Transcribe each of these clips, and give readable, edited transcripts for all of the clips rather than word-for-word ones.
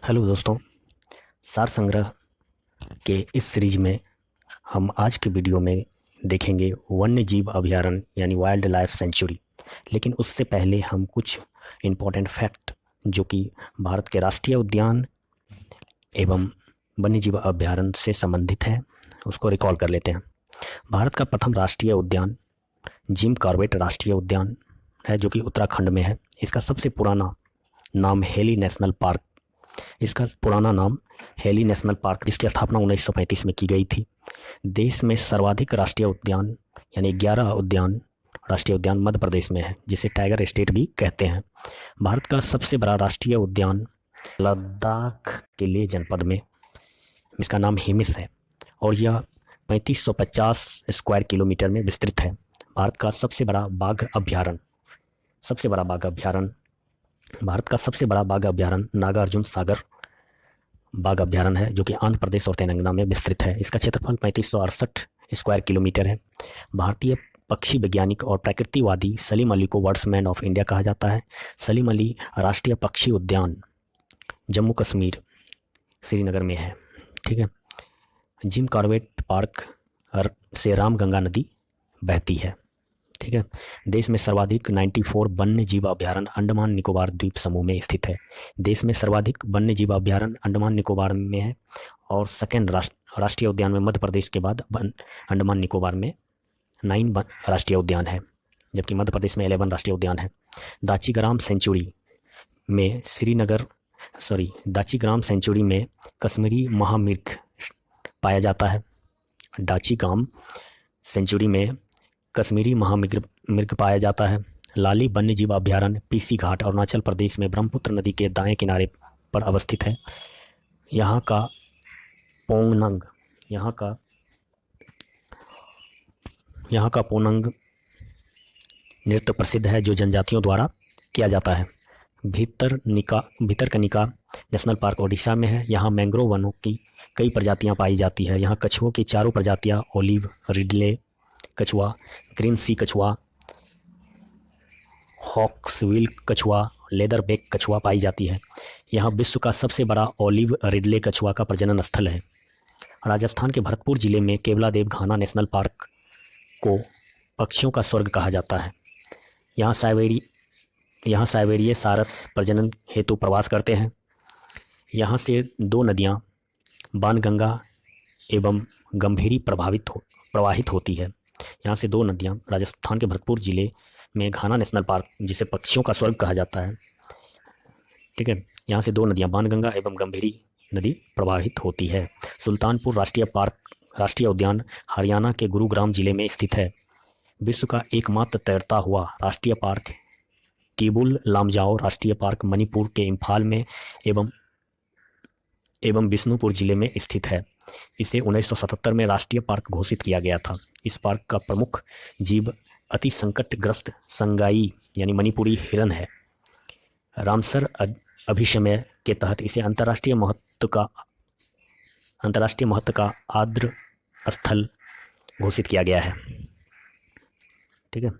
Hello दोस्तों। सार संग्रह के इस सीरीज में हम आज के वीडियो में देखेंगे वन्य जीव अभयारण्य यानी वाइल्ड लाइफ सेंचुरी। लेकिन उससे पहले हम कुछ इम्पोर्टेंट फैक्ट जो कि भारत के राष्ट्रीय उद्यान एवं वन्य जीव अभयारण्य से संबंधित है उसको रिकॉल कर लेते हैं। भारत का प्रथम राष्ट्रीय उद्यान जिम कॉर्बेट राष्ट्रीय उद्यान है जो कि उत्तराखंड में है। इसका सबसे पुराना नाम हेली नेशनल पार्क इसका पुराना नाम हेली नेशनल पार्क जिसकी स्थापना 1935 में की गई थी। देश में सर्वाधिक राष्ट्रीय उद्यान यानी 11 उद्यान राष्ट्रीय उद्यान मध्य प्रदेश में है जिसे टाइगर स्टेट भी कहते हैं। भारत का सबसे बड़ा राष्ट्रीय उद्यान लद्दाख के लेह जनपद में इसका नाम हिमिस है और यह 3550 स्क्वायर किलोमीटर में विस्तृत है। भारत का सबसे बड़ा बाघ अभ्यारण्य भारत का सबसे बड़ा बाघ अभ्यारण्य नागार्जुन सागर बाघ अभ्यारण्य है जो कि आंध्र प्रदेश और तेलंगाना में विस्तृत है। इसका क्षेत्रफल 3568 स्क्वायर किलोमीटर है। भारतीय पक्षी वैज्ञानिक और प्रकृतिवादी सलीम अली को बर्ड्समैन ऑफ इंडिया कहा जाता है। सलीम अली राष्ट्रीय पक्षी उद्यान जम्मू कश्मीर श्रीनगर में है। ठीक है। जिम कॉर्बेट पार्क से रामगंगा नदी बहती है। ठीक है। देश में सर्वाधिक 94 वन्य जीव अभ्यारण्य अंडमान निकोबार द्वीप समूह में स्थित है। देश में सर्वाधिक वन्य जीव अभ्यारण्य अंडमान निकोबार में है और सेकेंड राष्ट्रीय उद्यान में मध्य प्रदेश के बाद अंडमान निकोबार में 9 राष्ट्रीय उद्यान है जबकि मध्य प्रदेश में 11 राष्ट्रीय उद्यान है। दाचीग्राम सेंचुरी में कश्मीरी महामृग पाया जाता है। दाचीग्राम सेंचुरी में कश्मीरी महामृग पाया जाता है। लाली वन्य जीव अभ्यारण्य पीसी घाट अरुणाचल प्रदेश में ब्रह्मपुत्र नदी के दाएं किनारे पर अवस्थित है। यहाँ का पोनंग नृत्य प्रसिद्ध है जो जनजातियों द्वारा किया जाता है। भितरकनिका नेशनल पार्क ओडिशा में है। यहाँ मैंग्रोव वनों की कई प्रजातियाँ पाई जाती है। यहाँ कछुओं की चारों प्रजातियाँ ओलिव रिडले कछुआ, ग्रीन सी कछुआ, हॉक्सविल कछुआ, लेदरबेक कछुआ पाई जाती है। यहाँ विश्व का सबसे बड़ा ओलिव रिडले कछुआ का प्रजनन स्थल है। राजस्थान के भरतपुर जिले में केवलादेव घाना नेशनल पार्क को पक्षियों का स्वर्ग कहा जाता है। यहाँ साइबेरिया सारस प्रजनन हेतु प्रवास करते हैं। यहाँ से 2 नदियाँ बाणगंगा एवं गंभीरी प्रवाहित होती है। यहाँ से 2 नदियाँ राजस्थान के भरतपुर जिले में घाना नेशनल पार्क जिसे पक्षियों का स्वर्ग कहा जाता है। ठीक है। यहाँ से 2 नदियाँ बाणगंगा एवं गंभीरी नदी प्रवाहित होती है। सुल्तानपुर राष्ट्रीय उद्यान हरियाणा के गुरुग्राम जिले में स्थित है। विश्व का एकमात्र तैरता हुआ राष्ट्रीय पार्क किबुल लामजाओ राष्ट्रीय पार्क मणिपुर के इम्फाल में एवं बिष्णुपुर जिले में स्थित है। इसे 1977 में राष्ट्रीय पार्क घोषित किया गया था। इस पार्क का प्रमुख जीव अति संकटग्रस्त संगाई यानी मणिपुरी हिरन है। रामसर अभिशमय के तहत इसे अंतर्राष्ट्रीय महत्व का आर्द्र स्थल घोषित किया गया है। ठीक है।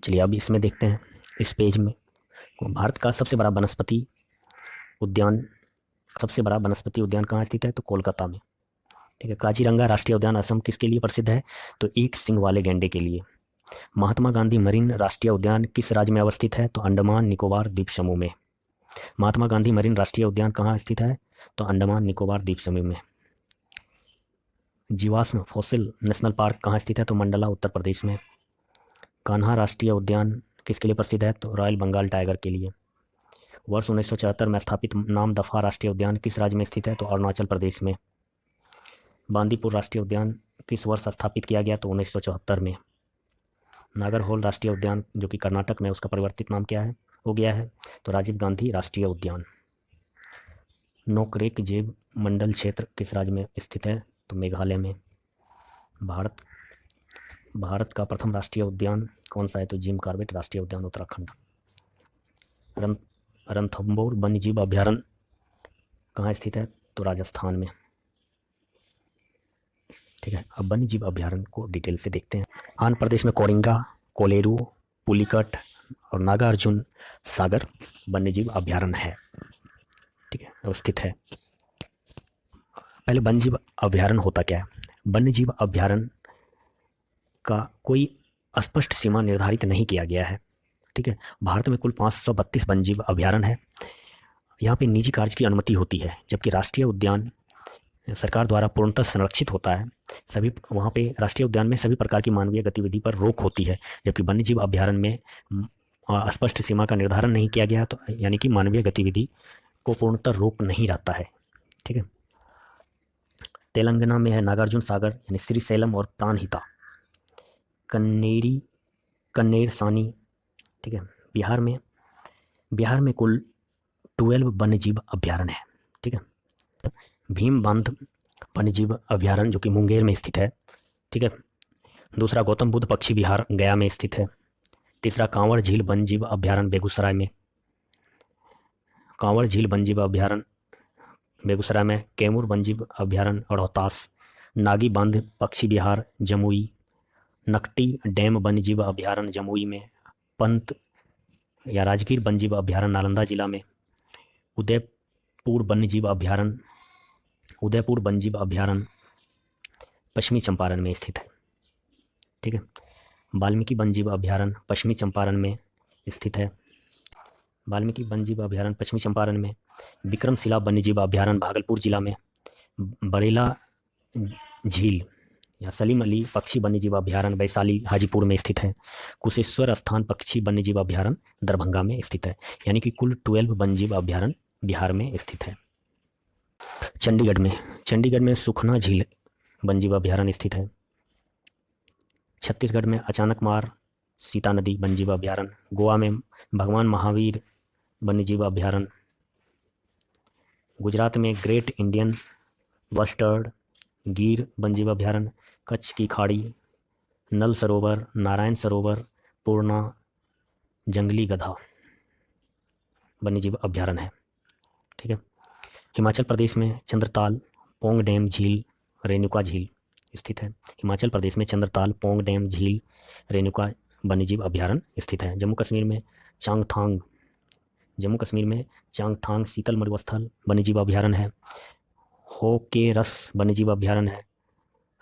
चलिए अब इसमें देखते हैं इस पेज में भारत का सबसे बड़ा वनस्पति उद्यान कहाँ स्थित है तो कोलकाता में। ठीक है। काजीरंगा राष्ट्रीय उद्यान असम किसके लिए प्रसिद्ध है तो एक सींग वाले गैंडे के लिए। महात्मा गांधी मरीन राष्ट्रीय उद्यान किस राज्य में अवस्थित है तो अंडमान निकोबार द्वीप समूह में। महात्मा गांधी मरीन राष्ट्रीय उद्यान कहाँ स्थित है तो अंडमान निकोबार द्वीप समूह में। जीवाश्म फॉसिल नेशनल पार्क कहाँ स्थित है तो मंडला उत्तर प्रदेश में। कान्हा राष्ट्रीय उद्यान किसके लिए प्रसिद्ध है तो रॉयल बंगाल टाइगर के लिए। वर्ष 1974 में स्थापित नामदफा राष्ट्रीय उद्यान किस राज्य में स्थित है तो अरुणाचल प्रदेश में। बांदीपुर राष्ट्रीय उद्यान किस वर्ष स्थापित किया गया तो 1974 में। नागरहोल राष्ट्रीय उद्यान जो कि कर्नाटक में उसका परिवर्तित नाम क्या है हो गया है तो राजीव गांधी राष्ट्रीय उद्यान। नोकरेक जैव मंडल क्षेत्र किस राज्य में स्थित है तो मेघालय में। भारत का प्रथम राष्ट्रीय उद्यान कौन सा है तो जिम कॉर्बेट राष्ट्रीय उद्यान उत्तराखंड। रणथंभौर वन्यजीव अभ्यारण्य कहाँ स्थित है तो राजस्थान में। ठीक है। अब वन्यजीव अभ्यारण्य को डिटेल से देखते हैं। आंध्र प्रदेश में कोरिंगा, कोलेरू, पुलिकट, और नागार्जुन सागर वन्यजीव अभयारण्य है, ठीक है, अवस्थित है। पहले वन्यजीव अभयारण्य होता क्या है? वन्यजीव अभयारण्य का कोई स्पष्ट सीमा निर्धारित नहीं किया गया है, ठीक है। भारत में कुल 532 वन्यजीव अभयारण्य है। यहाँ पे निजी कार्य की अनुमति होती है, जबकि राष्ट्रीय उद्यान सरकार द्वारा पूर्णतः संरक्षित होता है। सभी वहाँ पे राष्ट्रीय उद्यान में सभी प्रकार की मानवीय गतिविधि पर रोक होती है, जबकि वन्यजीव अभयारण्य में स्पष्ट सीमा का निर्धारण नहीं किया गया, तो यानी कि मानवीय गतिविधि को पूर्णतः रोक नहीं रहता है, ठीक है। तेलंगाना में है नागार्जुन सागर यानी श्रीशैलम और प्राणहिता, कन्नेर सानी, ठीक है। बिहार में कुल 12 वन्यजीव अभयारण्य है, ठीक है। भीम बांध वन्यजीव अभयारण्य जो कि मुंगेर में स्थित है, ठीक है। दूसरा गौतम बुद्ध पक्षी विहार गया में स्थित है। तीसरा कांवड़ झील वन्यजीव अभयारण्य बेगूसराय में। कांवड़ झील वन्यजीव अभयारण्य बेगूसराय में। कैमूर वन्यजीव अभयारण्य रोहतास। नागी बांध पक्षी विहार जमुई। नकटी डैम वन्यजीव अभयारण्य जमुई में। पंत या राजगीर वन्यजीव अभयारण्य नालंदा जिला में। उदयपुर वन्यजीव अभयारण्य पश्चिमी चंपारण में स्थित है, ठीक है। वाल्मीकि वन्यजीव अभयारण्य पश्चिमी चंपारण में स्थित है। वाल्मीकि वन्यजीव अभयारण्य पश्चिमी चंपारण में। विक्रमशिला वन्यजीव अभयारण्य भागलपुर जिला में। बड़ेला झील या सलीम अली पक्षी वन्यजीव अभयारण्य वैशाली हाजीपुर में स्थित है। कुशेश्वर स्थान पक्षी वन्यजीव अभयारण्य दरभंगा में स्थित है। यानी कि कुल 12 वन्यजीव अभयारण्य बिहार में स्थित है। चंडीगढ़ में सुखना झील वन्यजीव अभयारण्य स्थित है। छत्तीसगढ़ में अचानकमार सीता नदी वन्यजीव अभयारण्य। गोवा में भगवान महावीर वन्यजीव अभयारण्य। गुजरात में ग्रेट इंडियन बस्टर्ड गिर वन्यजीव अभयारण्य। कच्छ की खाड़ी, नल सरोवर, नारायण सरोवर, पूर्णा जंगली गधा वन्यजीव अभयारण्य है, ठीक है। हिमाचल प्रदेश में चंद्रताल पोंग डैम झील रेणुका झील स्थित है। हिमाचल प्रदेश में चंद्रताल पोंग डैम झील रेणुका वन्यजीव अभयारण्य स्थित है। जम्मू कश्मीर में चांगथांग शीतल मरुस्थल वन्यजीव अभयारण्य है। होकेरस वन्यजीव अभयारण्य है।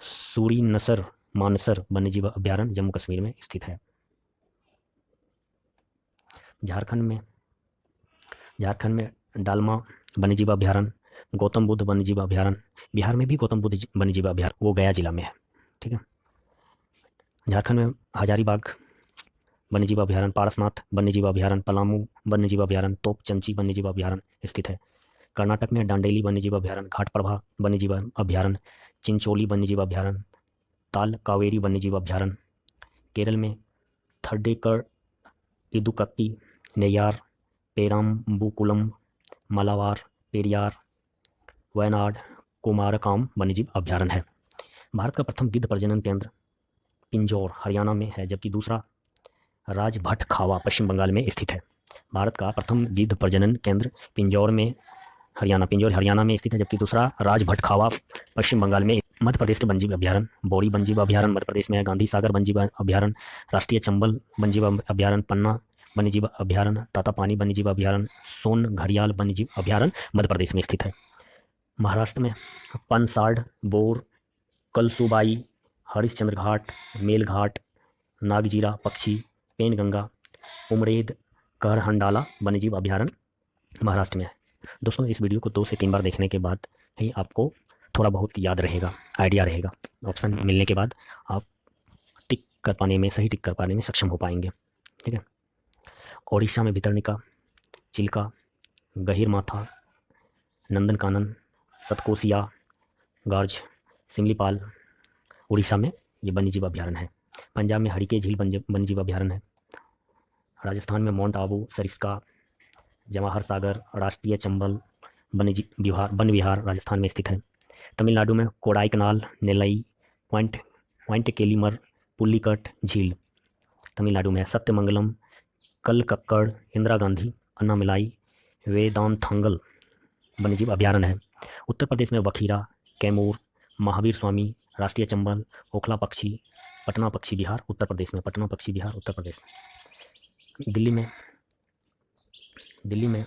सूरी नसर मानसर वन्यजीव अभयारण्य जम्मू कश्मीर में स्थित है। झारखंड में डालमा वन्यजीव अभयारण्य। गौतम बुद्ध वन्यजीव अभयारण्य। बिहार में भी गौतम बुद्ध वन्यजीव अभयारण्य, वो गया जिला में है, ठीक है। झारखंड में हजारीबाग वन्यजीव अभयारण्य, पारसनाथ वन्यजीव अभयारण्य, पलामू वन्यजीव अभयारण्य, तोपचंची वन्यजीव अभयारण्य स्थित है। कर्नाटक में डांडेली वन्यजीव अभयारण्य, घाटप्रभा वन्यजीव अभयारण्य, चिंचोली वन्यजीव अभयारण्य, ताल कावेरी वन्यजीव अभयारण्य। केरल में थर्डेकर, इदुक्की, नेयार, पेराम्बुकुलम, मलावार, पेरियार, वयनाड, कुमारकाम वन्यजीव अभयारण्य है। भारत का प्रथम गिद्ध प्रजनन केंद्र पिंजौर हरियाणा में है, जबकि दूसरा राजभट खावा पश्चिम बंगाल में स्थित है। भारत का प्रथम गिद्ध प्रजनन केंद्र पिंजौर हरियाणा में स्थित है, जबकि दूसरा राजभट खावा पश्चिम बंगाल में। मध्य प्रदेश के वन्यजीव अभयारण्य बोरी वन्यजीव अभयारण्य मध्य प्रदेश में है। गांधी सागर वन्यजीव अभयारण्य, राष्ट्रीय चंबल वन्यजीव अभयारण्य, पन्ना वन्यजीव अभयारण्य, तातापानी वन्यजीव अभयारण्य, सोन घड़ियाल वन्यजीव अभयारण्य मध्य प्रदेश में स्थित है। महाराष्ट्र में पनसाड, बोर, कलसुबाई, हरिश्चंद्र घाट, मेलघाट, नागजीरा पक्षी, पेनगंगा, उमरेद, कहरहंडाला वन्यजीव अभयारण्य महाराष्ट्र में है। दोस्तों, इस वीडियो को 2 से 3 बार देखने के बाद ही आपको थोड़ा बहुत याद रहेगा, आइडिया रहेगा। ऑप्शन मिलने के बाद आप सही टिक कर पाने में सक्षम हो पाएंगे, ठीक है। ओडिशा में भितरनिका, चिल्का, गहिरमाथा, नंदनकानन, सतकोसिया, गार्ज, सिमलीपाल उड़ीसा में ये वन्यजीव अभयारण्य है। पंजाब में हरिके झील वन्यजीव अभयारण्य है। राजस्थान में माउंट आबू, सरिस्का, जवाहर सागर राष्ट्रीय चंबल वन विहार राजस्थान में स्थित है। तमिलनाडु में कोडाईकनाल, नेल्लई, पॉइंट केलीमर, पुल्लिकट झील तमिलनाडु में है। सत्यमंगलम, कलकक्कड़, इंदिरा गांधी, अन्नामलाई, वेदांथंगल वन्यजीव अभयारण्य है। उत्तर प्रदेश में वखीरा, कैमूर, महावीर स्वामी राष्ट्रीय चंबल, ओखला पक्षी, पटना पक्षी विहार उत्तर प्रदेश में। दिल्ली में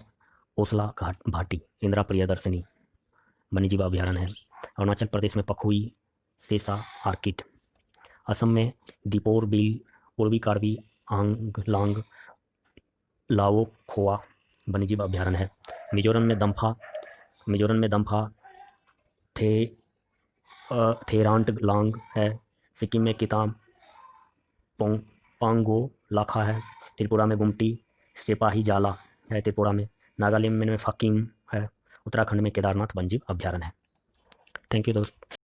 ओसला घाटी इंदिरा प्रियदर्शनी वन्यजीव अभयारण्य है। अरुणाचल प्रदेश में पखुई सेसा आर्किड। असम में दीपोर बिल पूर्वी कार्बी आंगलांग लाओ खोआ वन्यजीव अभयारण्य है। मिजोरम में दम्फा थे थेरांटलांग है। सिक्किम में किताम पांगो लाखा है। त्रिपुरा में गुमटी सिपाही जाला है त्रिपुरा में। नागालैंड में फकीम है। उत्तराखंड में केदारनाथ वन्यजीव अभयारण्य है। थैंक यू दोस्त।